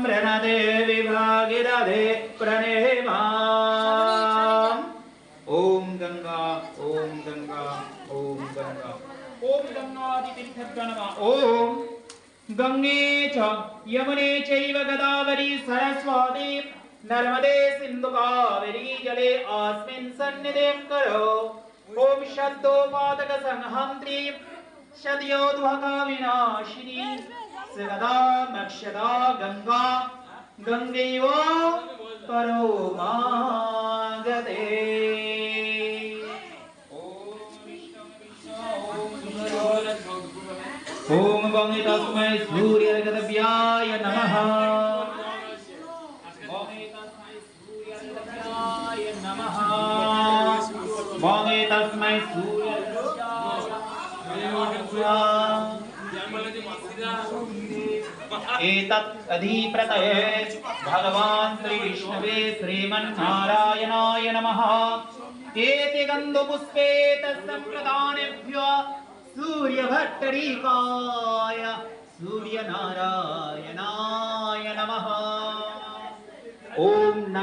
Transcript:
देवी भागीरथे प्रणेमा। ओम गंगा ओम गंगा ओम गंगा ओम गंगादितीर्थभ्यो नमः। ओम गंगे च यमुने चैव गोदावरी सरस्वती नर्मदे सिंधु कावेरी जले अस्मिन् सन्निधिं करो। ओम शब्दोपादक संहन्त्री शतयोद्भका विनाशिनी सदा मक्षदा गंगा गंगैव परोमागते। ओम गंगे तस्मै सूर्यगतव्याय नमः। गंगे तस्मै सूर्यगतव्याय नमः। गंगे तस्मै एतत् अधिप्रतये भगवान् श्री विष्णवे श्रीमन्नारायणाय नमः। एते गन्धपुष्पे तत्सम्प्रदानेभ्यो सूर्यभट्टरीकाय सूर्यनारायणाय नमः। ओम नमः।